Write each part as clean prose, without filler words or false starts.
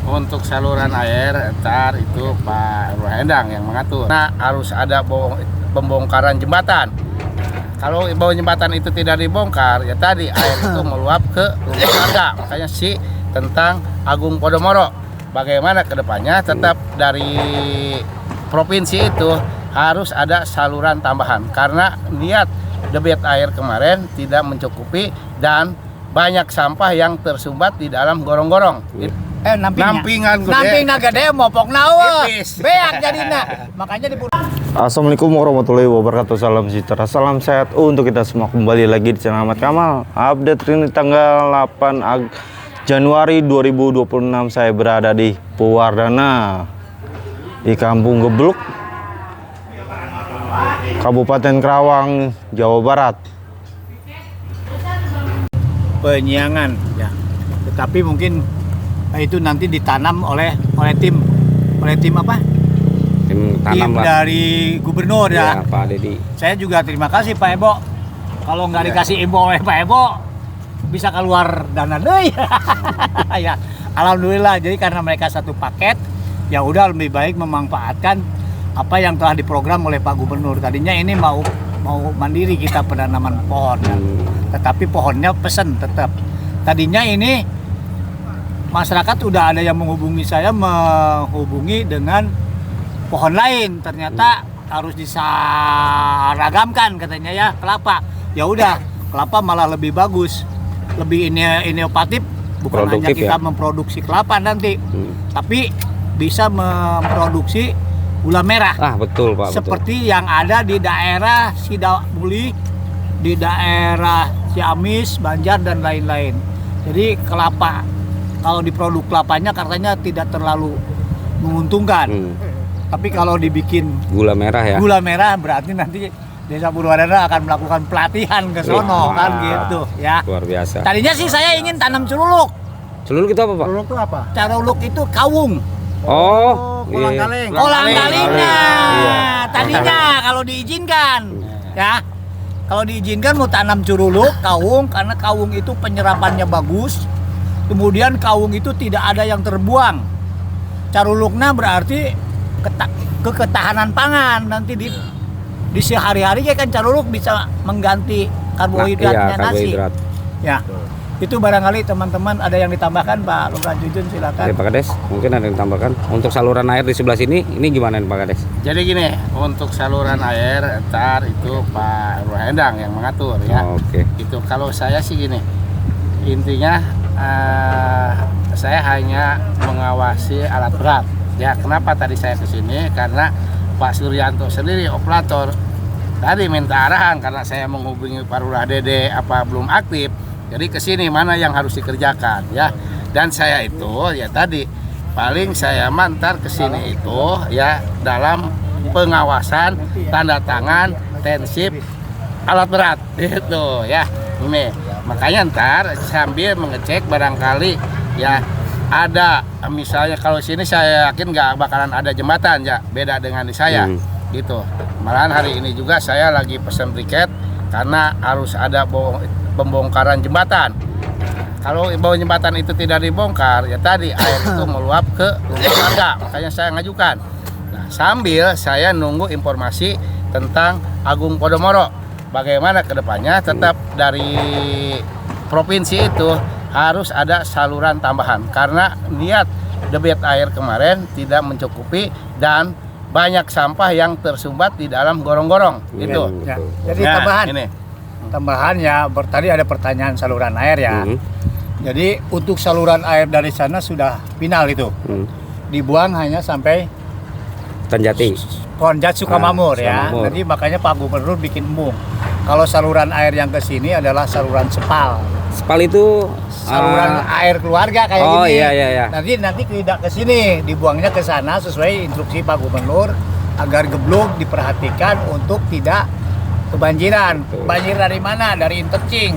untuk saluran air ntar itu Pak Lurah Endang yang mengatur. Nah, harus ada pembongkaran jembatan. Kalau bawah jembatan itu tidak dibongkar, ya tadi air itu meluap ke rumah warga. Makanya tentang Agung Podomoro, bagaimana kedepannya tetap dari provinsi itu harus ada saluran tambahan karena lihat debit air kemarin tidak mencukupi dan banyak sampah yang tersumbat di dalam gorong-gorong. Nampingan gede mopok nawa. Beak jadina. Makanya dipulih. Assalamualaikum warahmatullahi wabarakatuh. Salam sejahtera, salam sehat untuk kita semua. Kembali lagi di channel Ahmad Kamal. Update ini tanggal 8 Januari 2026. Saya berada di Puwardana, di Kampung Gebluk, Kabupaten Karawang, Jawa Barat. Penyiangan ya, tetapi mungkin itu nanti ditanam oleh tim apa? Tim tanam tim dari gubernur ya, Pak Dedi. Saya juga terima kasih Pak Ebo. Kalau nggak dikasih info oleh Pak Ebo, bisa keluar dana deh. Ya, alhamdulillah. Jadi karena mereka satu paket, ya udah lebih baik memanfaatkan apa yang telah diprogram oleh Pak Gubernur. Tadinya ini mau mandiri kita penanaman pohon ya. Tetapi pohonnya pesen tetap. Tadinya ini masyarakat udah ada yang menghubungi saya, menghubungi dengan pohon lain. Ternyata harus diseragamkan katanya ya, kelapa. Ya udah, kelapa malah lebih bagus, lebih inovatif. Bukan hanya kita memproduksi kelapa nanti, tapi bisa memproduksi gula merah. Betul Pak. Seperti yang ada di daerah Sidamuli, di daerah Ciamis, Banjar dan lain-lain. Jadi kelapa, kalau diproduk kelapanya katanya tidak terlalu menguntungkan. Tapi kalau dibikin gula merah ya. Gula merah berarti nanti Desa Purwadana akan melakukan pelatihan ke sono kan gitu ya. Luar biasa. Tadinya sih saya ingin tanam curuluk. Curuluk itu apa Pak? Curuluk itu apa? Curuluk itu kawung. Kolang-kaling. Kolang-kalingnya. Iya. Tadinya kalau diizinkan ya. Kalau diizinkan mau tanam curuluk, kawung, karena kawung itu penyerapannya bagus. Kemudian kawung itu tidak ada yang terbuang. Curuluknya berarti ketahanan pangan. Nanti di sehari-hari kan curuluk bisa mengganti karbohidratnya nasi. Ya. Itu barangkali teman-teman ada yang ditambahkan Pak Lurah Jujun, silakan. Ya, Pak Kades, mungkin ada yang ditambahkan. Untuk saluran air di sebelah sini, ini gimana Pak Kades? Jadi gini, untuk saluran air ntar itu Pak Lurah Endang yang mengatur ya. Oke. Itu kalau saya sih gini, intinya saya hanya mengawasi alat berat. Ya, kenapa tadi saya kesini? Karena Pak Suryanto sendiri operator tadi minta arahan karena saya menghubungi Pak Lurah Dede apa belum aktif. Jadi kesini mana yang harus dikerjakan ya. Dan saya itu ya tadi paling saya mantar kesini itu ya dalam pengawasan tanda tangan tensip alat berat gitu ya. Ini makanya ntar sambil mengecek barangkali ya ada misalnya kalau sini saya yakin nggak bakalan ada jembatan ya, beda dengan di saya gitu. Malahan hari ini juga saya lagi pesen briket karena harus ada pembongkaran jembatan. Kalau bawah jembatan itu tidak dibongkar, ya tadi air itu meluap ke rumah warga. Makanya saya ngajukan. Nah, sambil saya nunggu informasi tentang Agung Podomoro, bagaimana kedepannya tetap dari provinsi itu harus ada saluran tambahan karena lihat debit air kemarin tidak mencukupi dan banyak sampah yang tersumbat di dalam gorong-gorong gitu. Ya. Jadi tambahan. Ini. Tambahan ya, tadi ada pertanyaan saluran air ya. Jadi untuk saluran air dari sana sudah final itu. Dibuang hanya sampai Tanjati. Ponjat Sukamamur ya. Sukamamur. Nanti makanya Pak Gubernur bikin embung. Kalau saluran air yang ke sini adalah saluran Sepal. Sepal itu Saluran air keluarga kayak gini. Oh iya. Nanti tidak ke sini, dibuangnya ke sana sesuai instruksi Pak Gubernur agar Gebluk diperhatikan untuk tidak kebanjiran. Banjir dari mana? Dari intercing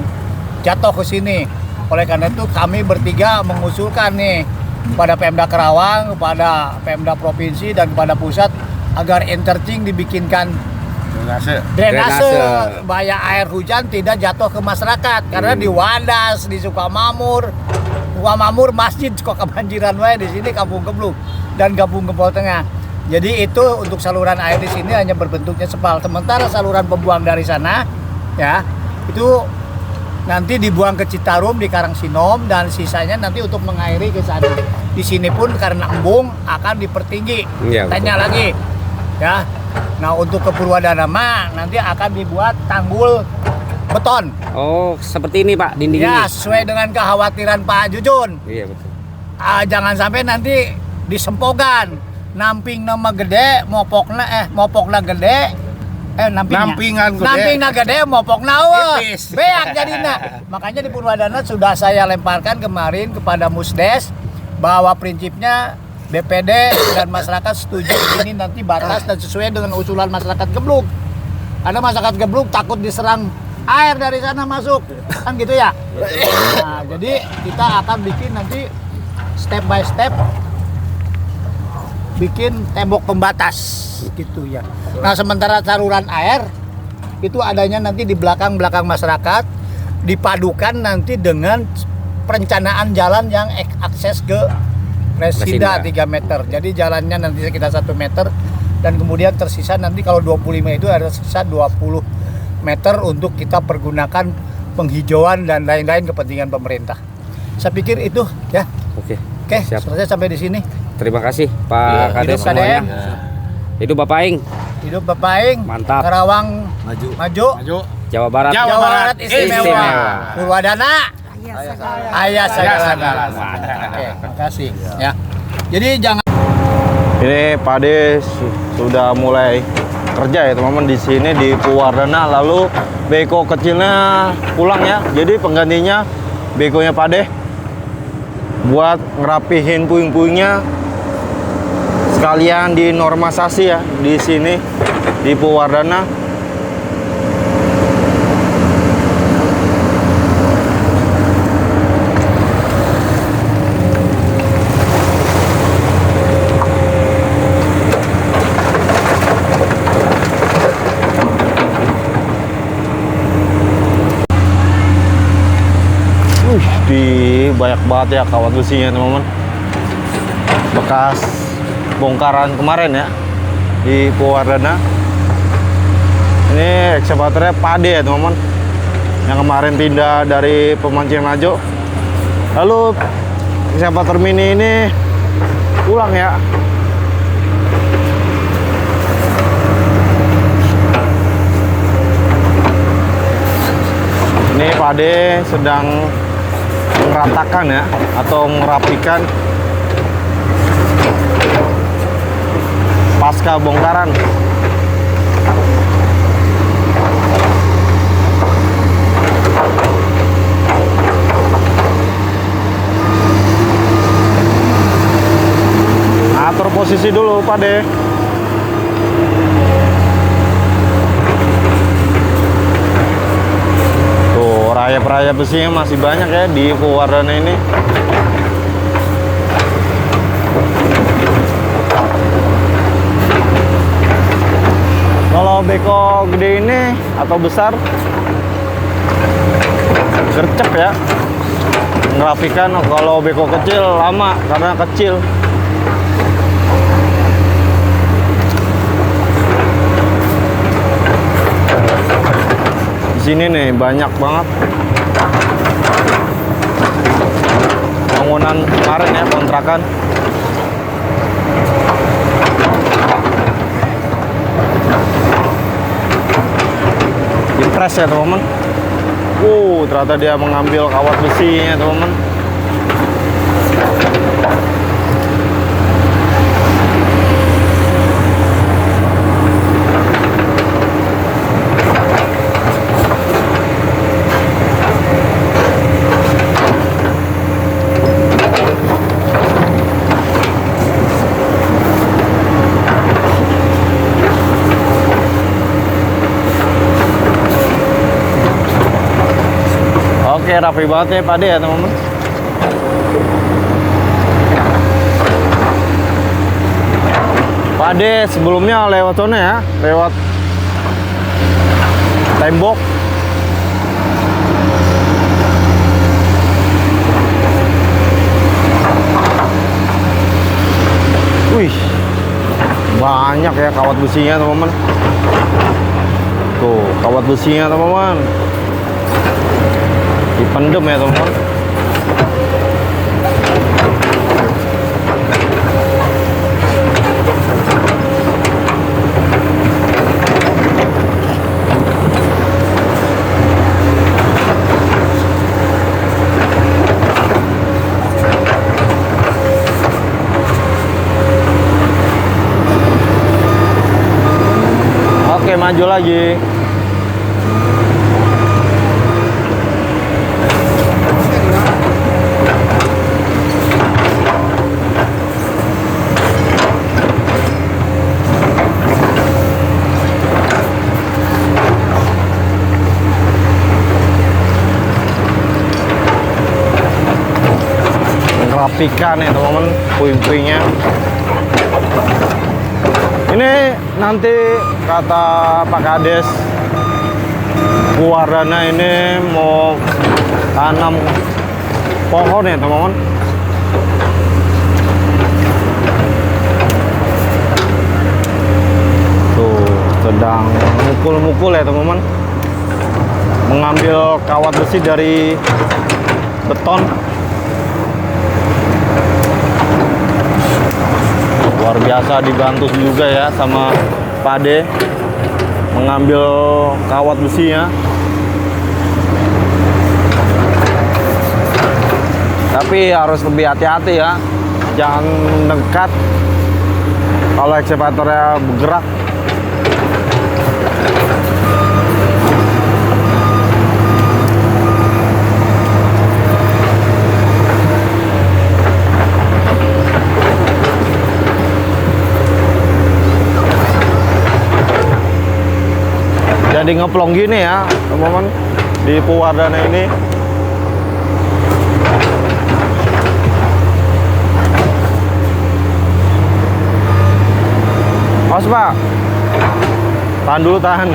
jatuh ke sini. Oleh karena itu kami bertiga mengusulkan nih kepada Pemda Karawang, kepada Pemda Provinsi dan kepada pusat agar intercing dibikinkan drainase supaya air hujan tidak jatuh ke masyarakat karena di Wadas, di Sukamamur, Wamamur masjid kok kebanjiran wae di sini Kampung Gebluk dan Kampung Gempol Tengah. Jadi itu untuk saluran air di sini hanya berbentuknya sepal. Sementara saluran pembuang dari sana ya itu nanti dibuang ke Citarum di Karangsinom dan sisanya nanti untuk mengairi ke sana. Di sini pun karena embung akan dipertinggi. Iya, Tanya lagi ya. Nah untuk ke Purwadanama nanti akan dibuat tanggul beton. Oh, seperti ini Pak dinding Ya ini. sesuai dengan kekhawatiran Pak Jujun. Iya betul. Jangan sampai nanti disempogan. Namping nama gede, mopokna gede. Nampingan gede. Nampingna gede, mopokna eueuh. Tipis. Beak jadinya. Makanya di Purwadana sudah saya lemparkan kemarin kepada Musdes bahwa prinsipnya BPD dan masyarakat setuju ini nanti batas dan sesuai dengan usulan masyarakat Gebluk. Ada masyarakat Gebluk takut diserang air dari sana masuk, kan gitu ya. Nah, jadi kita akan bikin nanti step by step bikin tembok pembatas gitu ya. Nah sementara saluran air itu adanya nanti di belakang masyarakat dipadukan nanti dengan perencanaan jalan yang akses ke Resida 3 meter. Jadi jalannya nanti sekitar 1 meter dan kemudian tersisa nanti kalau 25 itu ada sisa 20 meter untuk kita pergunakan penghijauan dan lain-lain kepentingan pemerintah. Saya pikir itu ya. Oke. Oke, Siap. selesai sampai di sini. Terima kasih Pak Iya, Kades hidup semuanya. KDM. Hidup Bapak Aing. Hidup Bapak Aing. Mantap. Karawang Maju. maju. Maju. Jawa Barat. Jawa Jawa Barat Barat istimewa. istimewa. Purwadana ayah segala. Mantap. Oke, makasih ya. Jadi jangan Ini Pak Ade sudah mulai kerja ya teman-teman di sini di Purwadana, lalu beko kecilnya pulang ya. Jadi penggantinya bekonya Pak Ade buat ngerapihin puing-puingnya sekalian dinormalisasi ya di sini di Purwadana. Banyak banget ya kawat besinya teman-teman, bekas bongkaran kemarin ya di Purwadana. Ini ekskavatornya Pak Ade ya teman-teman, yang kemarin pindah dari Pemancing Majo. Lalu ekskavator mini ini pulang ya. Ini Pak Ade sedang meratakan ya atau merapikan pasca bongkaran. Atur posisi dulu Pak De. Tuh rayap-rayap besinya masih banyak ya di Purwadana ini. Kalau beko gede ini atau besar gercep ya ngerapikan. Kalau beko kecil lama karena kecil. Di sini nih banyak banget bangunan kemarin ya, kontrakan. Dipres ya teman-teman. Ternyata dia mengambil kawat besinya teman-teman. Oke, rapi banget ya Pak De ya teman-teman. Pak De sebelumnya lewat sana ya, lewat tembok. Banyak ya kawat besinya teman-teman. Tuh kawat besinya teman-teman, dipendem ya teman-teman. Oke, maju lagi. Merapikan ya teman-teman puing-puingnya. Ini nanti kata Pak Kades Wardana ini mau tanam pohon ya teman-teman. Tuh sedang mukul-mukul ya teman-teman, mengambil kawat besi dari beton. Luar biasa, dibantu juga ya sama Pak Ade mengambil kawat besinya. Tapi harus lebih hati-hati ya, jangan dekat kalau ekskavatornya bergerak. Jadi ngeplong gini ya teman-teman di Wardana ini. Awas Pak, tahan dulu, tahan.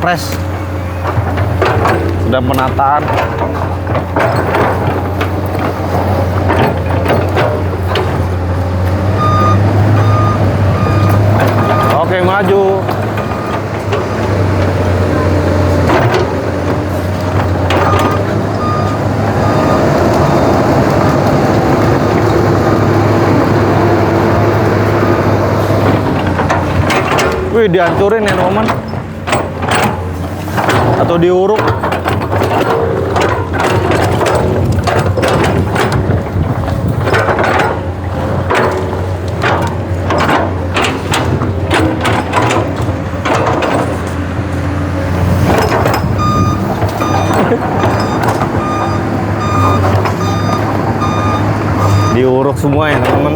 Pres sudah penataan. Oke, maju. Wih, dihancurin ya teman-teman, atau diuruk. Diuruk semua ya teman-teman,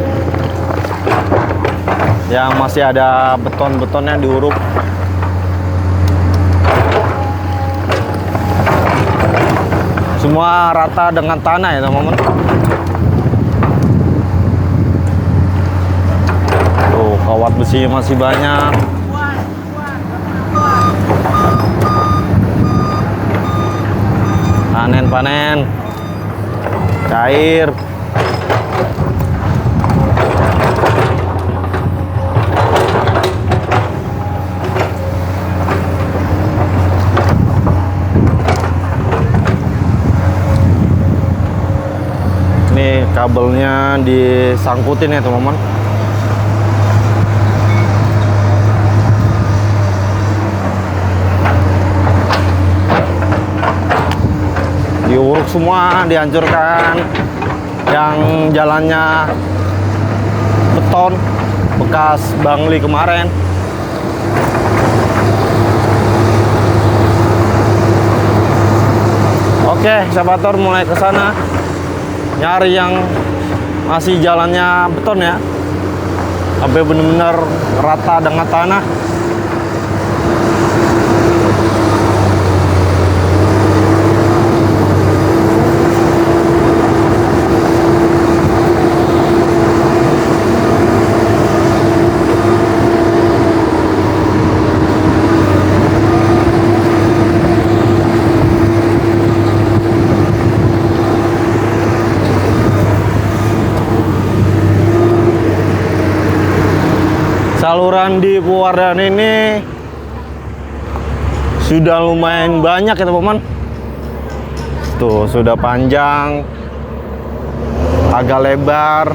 yang masih ada beton-betonnya diuruk. Semua rata dengan tanah ya teman-teman. Tuh kawat besi masih banyak. Panen cair. Ini kabelnya disangkutin ya teman-teman. Diuruk semua, dihancurkan. Yang jalannya beton bekas Bangli kemarin. Oke, ekskavator mulai ke sana. Nyari yang masih jalannya beton ya, sampai benar-benar rata dengan tanah. saluran di Pewardan ini sudah lumayan banyak ya teman-teman. Tuh sudah panjang, agak lebar.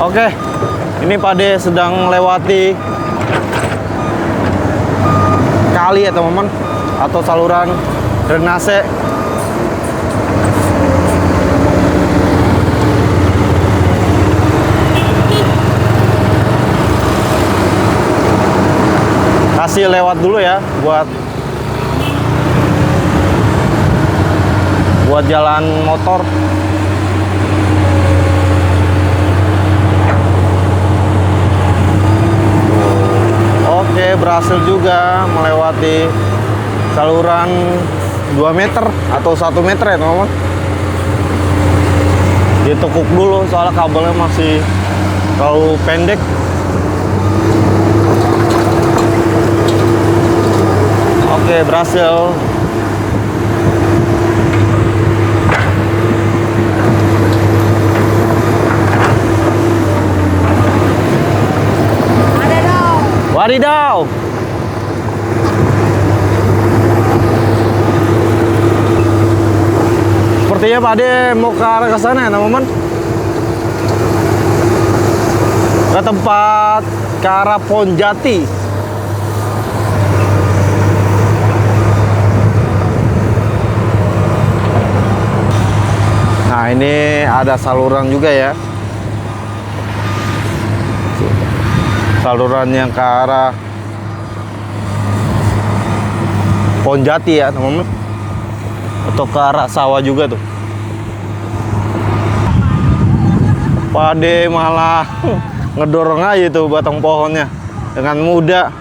Oke, ini Pak De sedang melewati kali ya teman-teman, atau saluran drainase. Kasih lewat dulu ya buat jalan motor. Oke, berhasil juga melewati saluran 2 meter atau 1 meter ya teman-teman. Ditekuk dulu soalnya kabelnya masih terlalu pendek. Oke, berhasil. Wadidaw. Sepertinya Pak De mau ke arah ke sana ya teman-teman. Ke tempat ke arah Ponjati. Nah, ini ada saluran juga ya. Saluran yang ke arah Ponjati ya teman-teman, atau ke arah sawah juga tuh. Pak De malah ngedorong aja tuh batang pohonnya dengan mudah.